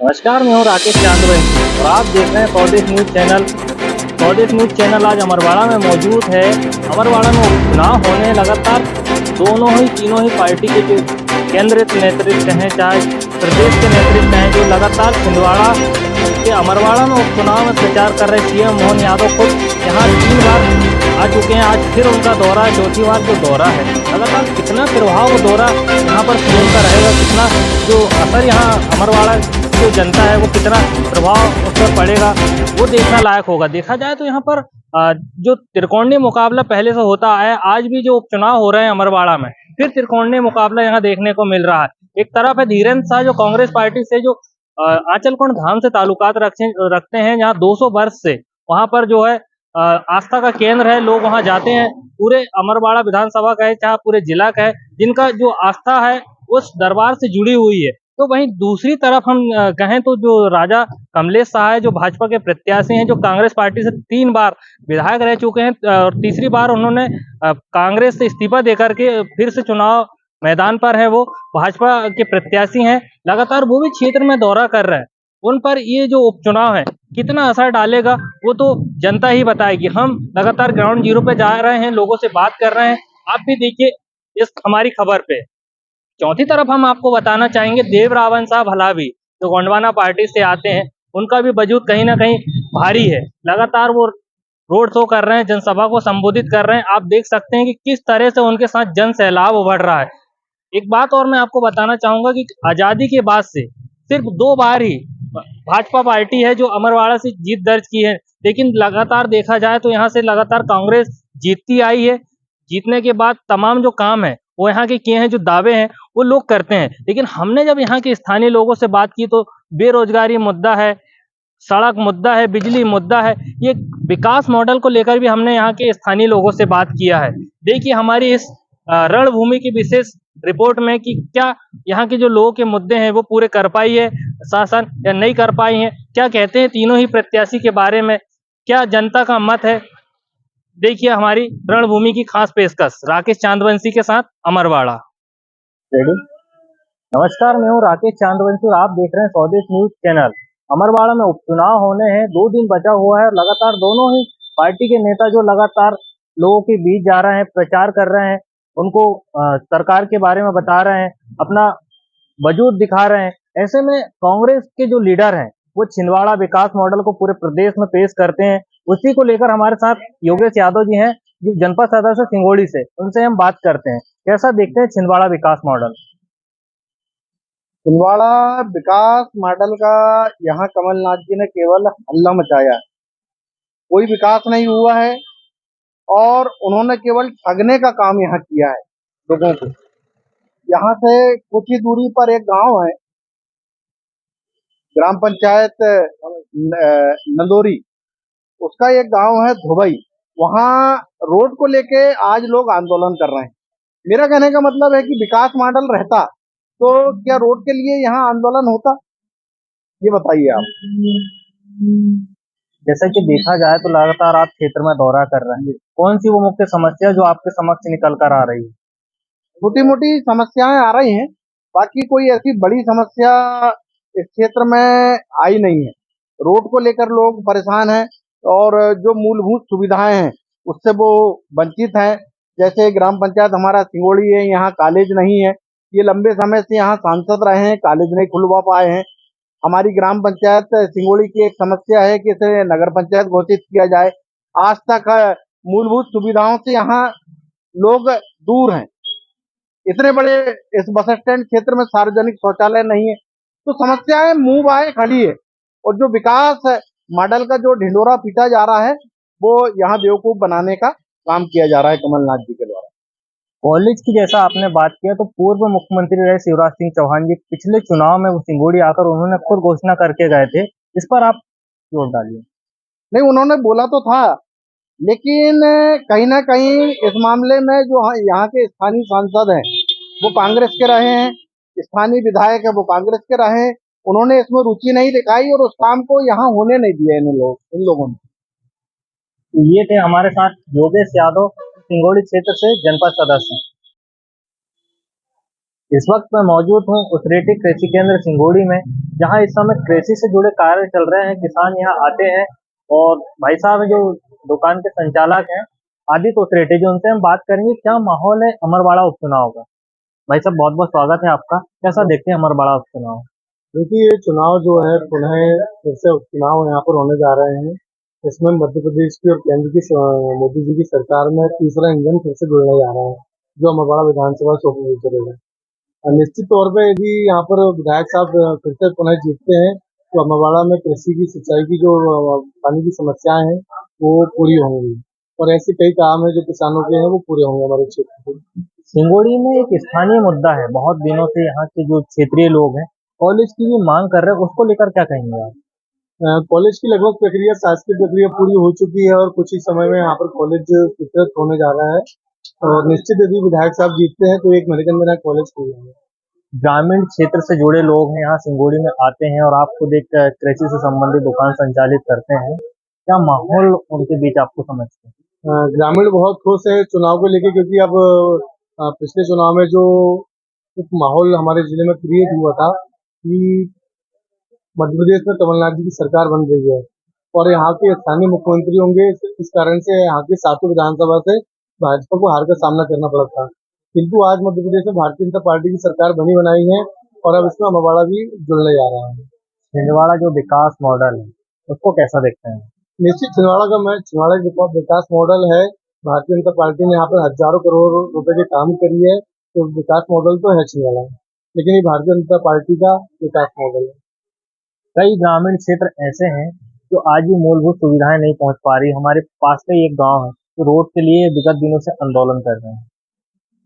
नमस्कार, मैं हूँ राकेश चांदवंशी और आप देख रहे हैं स्वदेश न्यूज़ चैनल। स्वदेश न्यूज़ चैनल आज अमरवाड़ा में मौजूद है। अमरवाड़ा में उपचुनाव होने लगातार तीनों ही पार्टी के जो केंद्रित नेतृत्व हैं, चाहे प्रदेश के नेतृत्व हैं, जो लगातार छिंदवाड़ा के अमरवाड़ा में उपचुनाव में प्रचार कर रहे सीएम मोहन यादव खुद यहाँ 3 बार आ चुके हैं। आज फिर उनका दौरा है, चौथी बार जो दौरा है। लगातार कितना प्रभाव वो दौरा यहाँ पर सीएम का रहेगा, कितना जो असर यहाँ अमरवाड़ा जो जनता है वो कितना प्रभाव उस पर पड़ेगा, वो देखना लायक होगा। देखा जाए तो यहाँ पर जो त्रिकोणीय मुकाबला पहले से होता है, आज भी जो उपचुनाव हो रहे हैं अमरवाड़ा में, फिर त्रिकोणीय मुकाबला यहाँ देखने को मिल रहा है। एक तरफ है धीरेन्द्र शाह, जो कांग्रेस पार्टी से जो आंचलकुंड धाम से ताल्लुकात रखते हैं, जहाँ 200 वर्ष से वहां पर जो है आस्था का केंद्र है। लोग वहां जाते हैं, पूरे अमरवाड़ा विधानसभा का है, चाहे पूरे जिला का है, जिनका जो आस्था है उस दरबार से जुड़ी हुई है। तो वहीं दूसरी तरफ हम कहें तो जो राजा कमलेश शाह है, जो भाजपा के प्रत्याशी हैं, जो कांग्रेस पार्टी से 3 बार विधायक रह चुके हैं और तीसरी बार उन्होंने कांग्रेस से इस्तीफा देकर के फिर से चुनाव मैदान पर है, वो भाजपा के प्रत्याशी हैं। लगातार वो भी क्षेत्र में दौरा कर रहे हैं। उन पर ये जो उपचुनाव है कितना असर डालेगा, वो तो जनता ही बताएगी। हम लगातार ग्राउंड जीरो पे जा रहे हैं, लोगों से बात कर रहे हैं। आप भी देखिए इस हमारी खबर पे। चौथी तरफ हम आपको बताना चाहेंगे देव रावण साहब हलावी, जो गोंडवाना पार्टी से आते हैं, उनका भी वजूद कहीं ना कहीं भारी है। लगातार वो रोड शो कर रहे हैं, जनसभा को संबोधित कर रहे हैं। आप देख सकते हैं कि किस तरह से उनके साथ जन सैलाब उमड़ रहा है। एक बात और मैं आपको बताना चाहूंगा कि आजादी के बाद से सिर्फ 2 बार ही भाजपा पार्टी है जो अमरवाड़ा से जीत दर्ज की है, लेकिन लगातार देखा जाए तो यहाँ से लगातार कांग्रेस जीतती आई है। जीतने के बाद तमाम जो काम है वो यहाँ के किए हैं, जो दावे हैं वो लोग करते हैं। लेकिन हमने जब यहाँ के स्थानीय लोगों से बात की तो बेरोजगारी मुद्दा है, सड़क मुद्दा है, बिजली मुद्दा है, ये विकास मॉडल को लेकर भी हमने यहाँ के स्थानीय लोगों से बात किया है। देखिए हमारी इस रणभूमि की विशेष रिपोर्ट में कि क्या यहाँ के जो लोगों के मुद्दे हैं वो पूरे कर पाई है शासन या नहीं कर पाई है, क्या कहते हैं तीनों ही प्रत्याशी के बारे में, क्या जनता का मत है। देखिए हमारी रणभूमि की खास पेशकश राकेश चांदवंशी के साथ अमरवाड़ा। रेडी। नमस्कार, मैं हूँ राकेश चांदवंशी और आप देख रहे हैं स्वदेश न्यूज चैनल। अमरवाड़ा में उपचुनाव होने हैं, 2 दिन बचा हुआ है और लगातार दोनों ही पार्टी के नेता जो लगातार लोगों के बीच जा रहे हैं, प्रचार कर रहे हैं, उनको सरकार के बारे में बता रहे हैं, अपना वजूद दिखा रहे हैं। ऐसे में कांग्रेस के जो लीडर हैं वो छिंदवाड़ा विकास मॉडल को पूरे प्रदेश में पेश करते हैं। उसी को लेकर हमारे साथ योगेश यादव जी हैं, जो जनपद सदस्य सिंगोड़ी से, उनसे हम बात करते हैं। कैसा देखते हैं छिंदवाड़ा विकास मॉडल? छिंदवाड़ा विकास मॉडल का यहाँ कमलनाथ जी ने केवल हल्ला मचाया है। कोई विकास नहीं हुआ है और उन्होंने केवल ठगने का काम यहाँ किया है लोगों को। यहाँ से कुछ ही दूरी पर एक गांव है, ग्राम पंचायत नंदोरी, उसका एक गांव है धुबई। वहाँ रोड को लेके आज लोग आंदोलन कर रहे हैं। मेरा कहने का मतलब है कि विकास मॉडल रहता तो क्या रोड के लिए यहाँ आंदोलन होता, ये बताइए आप। जैसा कि देखा जाए तो लगातार आप क्षेत्र में दौरा कर रहे हैं, कौन सी वो मुख्य समस्या जो आपके समक्ष निकल कर आ रही है? छोटी मोटी समस्याएं आ रही हैं, बाकी कोई ऐसी बड़ी समस्या इस क्षेत्र में आई नहीं है। रोड को लेकर लोग परेशान हैं और जो मूलभूत सुविधाएं हैं उससे वो वंचित हैं। जैसे ग्राम पंचायत हमारा सिंगोड़ी है, यहाँ कॉलेज नहीं है। ये लंबे समय से यहाँ सांसद रहे हैं, कॉलेज नहीं खुलवा पाए हैं। हमारी ग्राम पंचायत सिंगोड़ी की एक समस्या है कि इसे नगर पंचायत घोषित किया जाए। आज तक मूलभूत सुविधाओं से यहाँ लोग दूर हैं। इतने बड़े इस बस स्टैंड क्षेत्र में सार्वजनिक शौचालय नहीं है। तो समस्याएं मुंह बाए खड़ी है और जो विकास मॉडल का जो ढिंडोरा पीटा जा रहा है वो यहाँ बेवकूफ बनाने का काम किया जा रहा है कमलनाथ जी के द्वारा। कॉलेज की जैसा आपने बात किया तो पूर्व मुख्यमंत्री रहे शिवराज सिंह चौहान जी पिछले चुनाव में वो सिंगोड़ी आकर उन्होंने खुद घोषणा करके गए थे। इस पर आप जोर डालिए। नहीं, उन्होंने बोला तो था, लेकिन कहीं ना कहीं इस मामले में जो यहाँ के स्थानीय सांसद हैं वो कांग्रेस के रहे हैं, स्थानीय विधायक है वो कांग्रेस के रहे हैं। उन्होंने इसमें रुचि नहीं दिखाई और उस काम को यहाँ होने नहीं दिया इन लोगों ने। ये थे हमारे साथ योगेश यादव, सिंगोड़ी क्षेत्र से जनपद सदस्य। इस वक्त मैं मौजूद हूँ उसरेटी कृषि केंद्र सिंगोड़ी में, जहाँ इस समय कृषि से जुड़े कार्य चल रहे हैं। किसान यहाँ आते हैं और भाई साहब जो दुकान के संचालक हैं आदित्य उसरेटी जी, उनसे हम बात करेंगे क्या माहौल है अमरवाड़ा उपचुनाव का। भाई साहब बहुत बहुत स्वागत है आपका। कैसा देखते हैं अमरवाड़ा उपचुनाव? देखिए, ये चुनाव जो है पुनः फिर से उपचुनाव यहाँ पर होने जा रहे हैं। इसमें मध्य प्रदेश की और केंद्र की मोदी जी की सरकार में तीसरा इंजन फिर से जुड़ने जा रहा है, जो अमरवाड़ा विधानसभा से होकर चलेगा। और निश्चित तौर पे यदि यहाँ पर विधायक साहब फिर से पुनः जीतते हैं तो अमरवाड़ा में कृषि की सिंचाई की जो पानी की समस्याएं हैं वो पूरी होंगी, और ऐसे कई काम है जो किसानों के हैं वो पूरे होंगे हमारे क्षेत्र के। सिंगोड़ी में एक स्थानीय मुद्दा है, बहुत दिनों से यहाँ के जो क्षेत्रीय लोग हैं कॉलेज की भी मांग कर रहे हैं, उसको लेकर क्या कहेंगे आप? कॉलेज की लगभग प्रक्रिया, शासकीय प्रक्रिया पूरी हो चुकी है और कुछ ही समय में यहाँ पर कॉलेज स्वीकृत होने जा रहा है, और निश्चित यदि विधायक साहब जीतते हैं तो 1 महीने के अंदर यहाँ कॉलेज खुल जाएगा। ग्रामीण क्षेत्र से जुड़े लोग हैं यहाँ सिंगोड़ी में आते हैं और आप खुद एक कृषि से संबंधित दुकान संचालित करते हैं, क्या माहौल उनके बीच आपको समझते हैं? ग्रामीण बहुत खुश है चुनाव को लेके, क्योंकि अब पिछले चुनाव में जो एक माहौल हमारे जिले में क्रिएट हुआ था कि मध्य प्रदेश में कमलनाथ जी की सरकार बन रही है और यहाँ के स्थानीय मुख्यमंत्री होंगे, इस कारण से यहाँ की सातों विधानसभा से भाजपा को हार का सामना करना पड़ा था। किंतु आज मध्य प्रदेश में भारतीय जनता पार्टी की सरकार बनी बनाई है और अब इसमें अमरवाड़ा भी जुड़ने जा रहा है। छिंदवाड़ा जो विकास मॉडल है उसको कैसा देखते हैं? निश्चित छिंदवाड़ा का विकास मॉडल है। भारतीय जनता पार्टी ने यहाँ पर हजारों करोड़ रुपए के काम करी है, तो विकास मॉडल तो है छिंदवाड़ा, लेकिन ये भारतीय जनता पार्टी का विकास मॉडल है। कई ग्रामीण क्षेत्र ऐसे हैं जो आज भी मूलभूत सुविधाएं नहीं पहुंच पा रही। हमारे पास का ही एक गांव है जो रोड के लिए विगत दिनों से आंदोलन कर रहे हैं।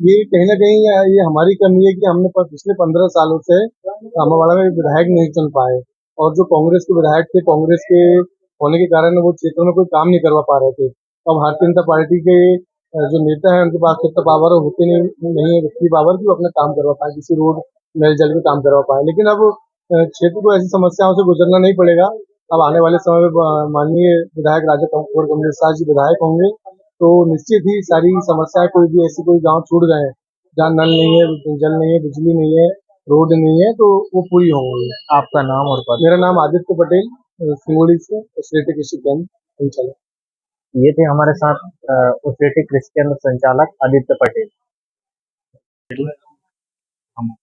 ये कहीं ना कहीं ये हमारी कमी है कि हमने पिछले 15 सालों से अमरवाड़ा में विधायक नहीं चुन पाए, और जो कांग्रेस के विधायक थे, कांग्रेस के होने के कारण वो क्षेत्र में कोई काम नहीं करवा पा रहे थे। और भारतीय जनता पार्टी के जो नेता हैं उनके पास इतना पावर होते नहीं है, वित्तीय पावर की वो अपना काम करवा पाए, किसी रोड नल जल के काम करवा पाए। लेकिन अब क्षेत्र को ऐसी समस्याओं से गुजरना नहीं पड़ेगा। अब आने वाले समय में माननीय विधायक राजा कुंवर कमलेश जी विधायक होंगे, तो निश्चित ही सारी समस्याएं, कोई भी ऐसी कोई गांव छूट गए हैं जहाँ नल नहीं है, जल नहीं है, बिजली नहीं है, रोड नहीं है, तो वो पूरी होंगी। आपका नाम और पद? मेरा नाम आदित्य पटेल, सिंगोड़ी से उसरेटी कृषि केंद्र संचालक। ये थे हमारे साथ उसरेटी कृषि केंद्र संचालक आदित्य पटेल।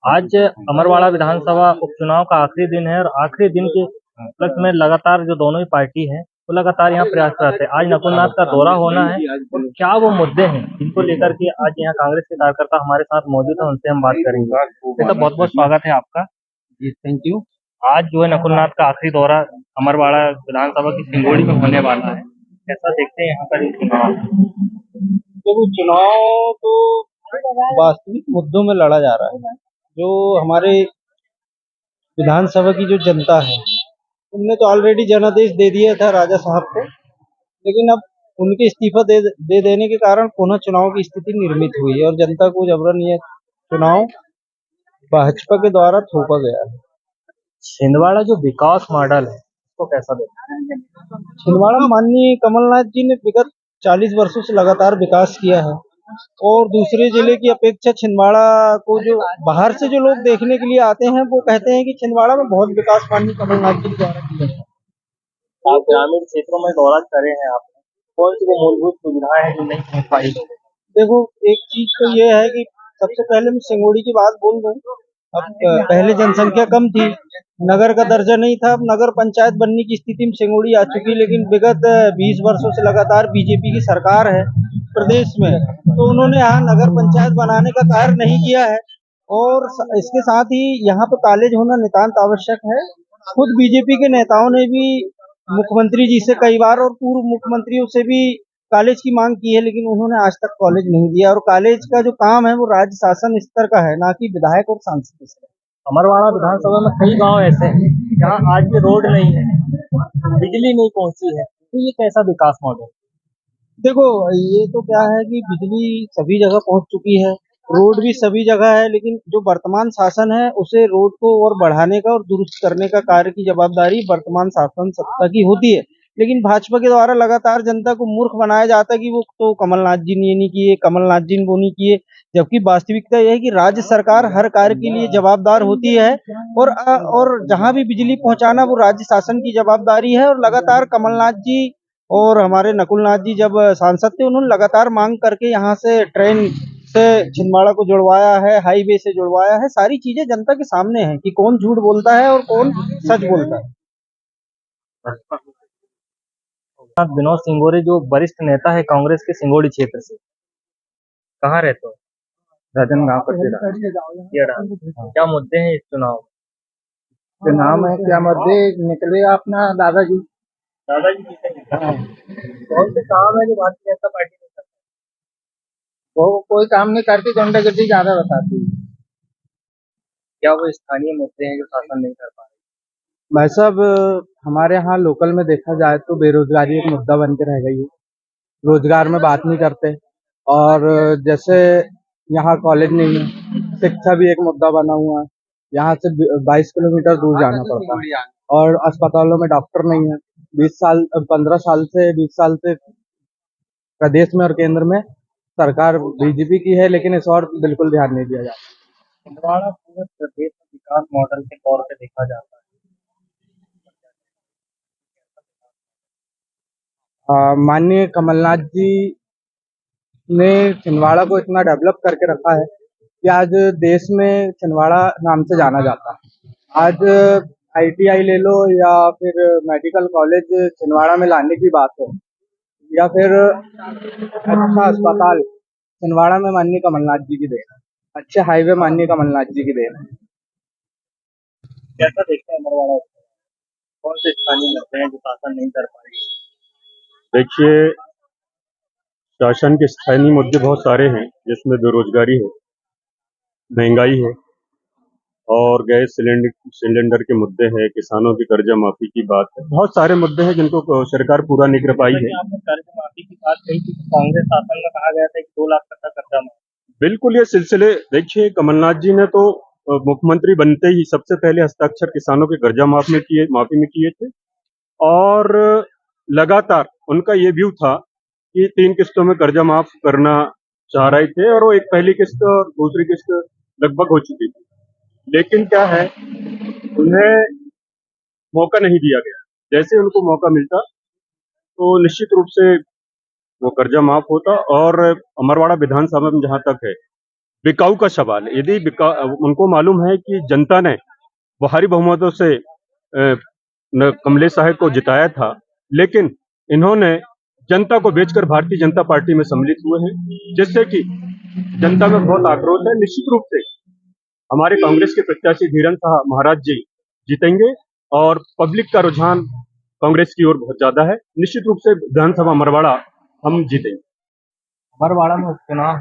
आज अमरवाड़ा विधानसभा उपचुनाव का आखिरी दिन है और आखिरी दिन के उपलक्ष्य में लगातार जो दोनों ही पार्टी है वो लगातार यहाँ प्रयासरत है। आज नकुलनाथ का दौरा होना है और क्या वो मुद्दे हैं जिनको लेकर के आज यहाँ कांग्रेस के कार्यकर्ता हमारे साथ मौजूद है, उनसे हम बात करेंगे। तो बहुत बहुत स्वागत है आपका। जी, थैंक यू। आज जो है नकुलनाथ का आखिरी दौरा अमरवाड़ा विधानसभा की सिंगोड़ी में होने वाला है, कैसा देखते हैं यहाँ का चुनाव? देखो, चुनाव तो वास्तविक मुद्दों में लड़ा जा रहा है। जो हमारे विधानसभा की जो जनता है उनने तो ऑलरेडी जनादेश दे दिया था राजा साहब को, लेकिन अब उनके इस्तीफा दे देने के कारण पुनः चुनाव की स्थिति निर्मित हुई है और जनता को जबरन ये चुनाव भाजपा के द्वारा थोपा गया है। छिंदवाड़ा जो विकास मॉडल है उसको कैसा देखते हैं? छिंदवाड़ा माननीय कमलनाथ जी ने विगत 40 वर्षों से लगातार विकास किया है, और दूसरे जिले की अपेक्षा छिंदवाड़ा को जो बाहर से जो लोग देखने के लिए आते हैं वो कहते हैं कि छिंदवाड़ा में बहुत विकास माननीय कमलनाथ जी द्वारा किया है। आप ग्रामीण क्षेत्रों में दौरा करे हैं, आपने कौन सी वो मूलभूत सुविधाएं हैं जो नहीं पहुंच पाई? देखो, एक चीज तो ये है कि सबसे पहले मैं सिंगोड़ी की बात बोल दूं। अब पहले जनसंख्या कम थी, नगर का दर्जा नहीं था, अब नगर पंचायत बनने की स्थिति में सिंगोड़ी आ चुकी है। लेकिन विगत 20 वर्षों से लगातार बीजेपी की सरकार है प्रदेश में, तो उन्होंने यहाँ नगर पंचायत बनाने का कार्य नहीं किया है। और इसके साथ ही यहाँ पे कॉलेज होना नितांत आवश्यक है। खुद बीजेपी के नेताओं ने भी मुख्यमंत्री जी से कई बार और पूर्व मुख्यमंत्रियों से भी कॉलेज की मांग की है, लेकिन उन्होंने आज तक कॉलेज नहीं दिया। और कॉलेज का जो काम है वो राज्य शासन स्तर का है, ना कि विधायक और सांसद स्तर। अमरवाड़ा विधानसभा में कई गांव ऐसे हैं जहां आज भी रोड नहीं है, बिजली नहीं पहुंची है, तो ये कैसा विकास मॉडल? देखो, ये तो क्या है कि बिजली सभी जगह पहुंच चुकी है, रोड भी सभी जगह है, लेकिन जो वर्तमान शासन है उसे रोड को और बढ़ाने का और दुरुस्त करने का कार्य की जवाबदारी वर्तमान शासन सत्ता की होती है। लेकिन भाजपा के द्वारा लगातार जनता को मूर्ख बनाया जाता है कि वो तो कमलनाथ जी ने ये नहीं किए, कमलनाथ जी ने वो नहीं किए, जबकि वास्तविकता यह है कि राज्य सरकार हर कार्य के लिए जवाबदार होती है और जहां भी बिजली पहुंचाना वो राज्य शासन की जवाबदारी है। और लगातार कमलनाथ जी और हमारे नकुलनाथ जी जब सांसद थे, उन्होंने लगातार मांग करके यहाँ से ट्रेन से छिंदवाड़ा को जुड़वाया है, हाईवे से जुड़वाया है। सारी चीजें जनता के सामने है कि कौन झूठ बोलता है और कौन सच बोलता है। विनोद सिंगोरे जो वरिष्ठ नेता है कांग्रेस के सिंगोड़ी क्षेत्र से, कहाँ रहते हो? राजनांदगांव का क्या मुद्दे हैं इस चुनाव में? नाम है क्या मध्य निकलेगा अपना दादाजी। दादाजी जीतेंगे। कौन से काम है जो भारतीय जनता पार्टी ने करता वो कोई काम नहीं करती, गुंडागर्दी ज्यादा बताती है। है? क्या वो स्थानीय मुद्दे हैं जो शासन नहीं कर पा रहे? भाई साहब, हमारे यहाँ लोकल में देखा जाए तो बेरोजगारी एक मुद्दा बन के रह गई है। रोजगार में बात नहीं करते, और जैसे यहाँ कॉलेज नहीं है, शिक्षा भी एक मुद्दा बना हुआ है। यहाँ से 22 किलोमीटर दूर जाना पड़ता है, और अस्पतालों में डॉक्टर नहीं है। 20 साल से प्रदेश में और केंद्र में सरकार बीजेपी की है, लेकिन इस और बिल्कुल ध्यान नहीं दिया जाता। छिंदवाड़ा पूरे प्रदेश में विकास मॉडल के तौर पे देखा जाता है। माननीय कमलनाथ जी ने छिंदवाड़ा को इतना डेवलप करके रखा है कि आज देश में छिंदवाड़ा नाम से जाना जाता है। आज आईटीआई ले लो या फिर मेडिकल कॉलेज छिंदवाड़ा में लाने की बात हो, या फिर अच्छा अस्पताल, छिंदवाड़ा में माननीय कमलनाथ जी की देन है। अच्छे हाईवे माननीय कमलनाथ जी की देन है। कैसा देखते हैं अमरवाड़ा? कौन से स्थानीय मुद्दे हैं जो शासन नहीं कर पाएगी? देखिए, शासन के स्थानीय मुद्दे बहुत सारे हैं, जिसमें बेरोजगारी है, महंगाई है और गैस सिलेंडर के मुद्दे हैं, किसानों की कर्जा माफी की बात है। बहुत सारे मुद्दे हैं जिनको सरकार पूरा नहीं कर पाई है। आपने कर्ज माफी की बात कही थी, तो कांग्रेस शासन में कहा गया था कि 2 लाख तक का कर्जा माफ। बिल्कुल, ये सिलसिले देखिए, कमलनाथ जी ने तो मुख्यमंत्री बनते ही सबसे पहले हस्ताक्षर किसानों के कर्जा माफी में किए थे, और लगातार उनका ये व्यू था कि 3 किस्तों में कर्जा माफ करना चाह रहे थे, और वो एक पहली किस्त और दूसरी किस्त लगभग हो चुकी थी। लेकिन क्या है, उन्हें मौका नहीं दिया गया। जैसे उनको मौका मिलता तो निश्चित रूप से वो कर्जा माफ होता। और अमरवाड़ा विधानसभा में जहां तक है बिकाऊ का सवाल है, यदि उनको मालूम है कि जनता ने भारी बहुमतों से कमलेश साहब को जिताया था, लेकिन इन्होंने जनता को बेचकर भारतीय जनता पार्टी में सम्मिलित हुए हैं, जिससे कि जनता में बहुत आक्रोश है। निश्चित रूप से हमारे कांग्रेस के प्रत्याशी धीरेन्द्र शाह महाराज जी जीतेंगे, और पब्लिक का रुझान कांग्रेस की ओर बहुत ज्यादा है। निश्चित रूप से विधानसभा अमरवाड़ा हम जीतेंगे। अमरवाड़ा में उपचुनाव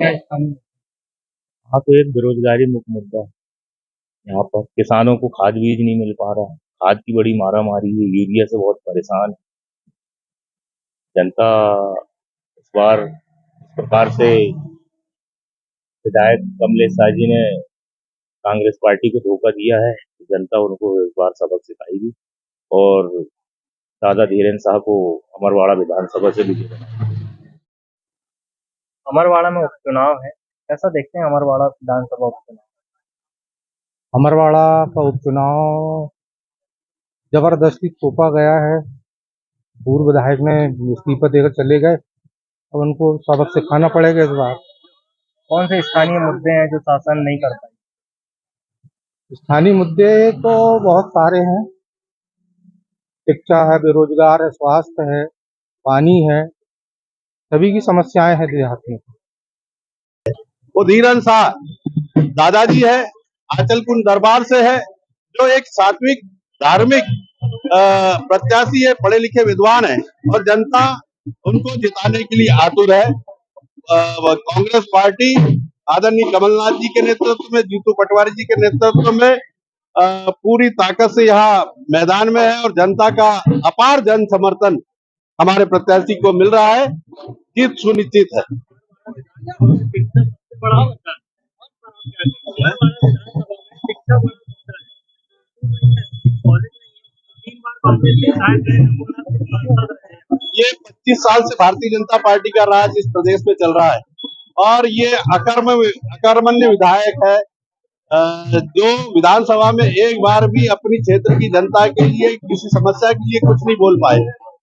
हाँ, तो एक बेरोजगारी मुख्य मुद्दा है। यहाँ पर किसानों को खाद बीज नहीं मिल पा रहा है, खाद की बड़ी मारा मारी है, यूरिया से बहुत परेशान है जनता। इस बार इस प्रकार से विधायक कमलेश शाह जी ने कांग्रेस पार्टी को धोखा दिया है, जनता उनको इस बार सबक सिखाएगी और दादा धीरेन्द्र शाह को अमरवाड़ा विधानसभा से भी अमरवाड़ा में उपचुनाव है, कैसा देखते हैं अमरवाड़ा विधानसभा उपचुनाव? अमरवाड़ा का उपचुनाव जबरदस्ती थोपा गया है। पूर्व विधायक ने इस्तीफा देकर चले गए, अब उनको सबक सिखाना पड़ेगा इस बार। कौन से स्थानीय मुद्दे हैं जो शासन नहीं कर पाई? स्थानीय मुद्दे तो बहुत सारे हैं। शिक्षा है, बेरोजगार है, स्वास्थ्य है, पानी है, सभी की समस्याएं हैं देहात में। वो धीरेन्द्र शाह दादाजी है, आंचलकुंड दरबार से है, जो एक सात्विक धार्मिक प्रत्याशी है, पढ़े लिखे विद्वान है, और जनता उनको जिताने के लिए आतुर है। कांग्रेस पार्टी आदरणीय कमलनाथ जी के नेतृत्व में, जीतू पटवारी जी के नेतृत्व में पूरी ताकत से यहाँ मैदान में है, और जनता का अपार जन समर्थन हमारे प्रत्याशी को मिल रहा है। जीत सुनिश्चित है। शिक्षा ये 25 साल से भारतीय जनता पार्टी का राज इस प्रदेश में चल रहा है और ये अकर्मण्य विधायक है जो विधानसभा में एक बार भी अपनी क्षेत्र की जनता के लिए किसी समस्या के लिए कुछ नहीं बोल पाए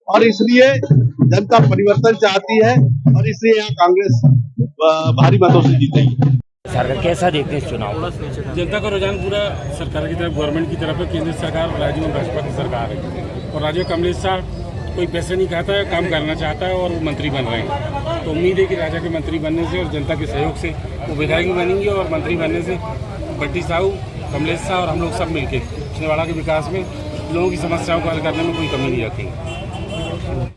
और इसलिए जनता परिवर्तन चाहती है और इसलिए यहाँ कांग्रेस भारी मतों से जीतेगी। सरकार कैसा देखते हैं इस चुनाव? जनता का रुझान पूरा सरकार की तरफ, गवर्नमेंट की तरफ है। केंद्र सरकार, राज्य में भाजपा की सरकार है और राज्य में कमलेश साहब कोई पैसे नहीं खाता है, काम करना चाहता है और वो मंत्री बन रहे हैं। तो उम्मीद है कि राजा के मंत्री बनने से और जनता के सहयोग से वो विधायक बनेंगे और मंत्री बनने से बट्टी साहू, कमलेश साहब और हम लोग सब मिलकर छिंदवाड़ा के विकास में लोगों की समस्याओं को हल करने में कोई कमी नहीं रखेंगे।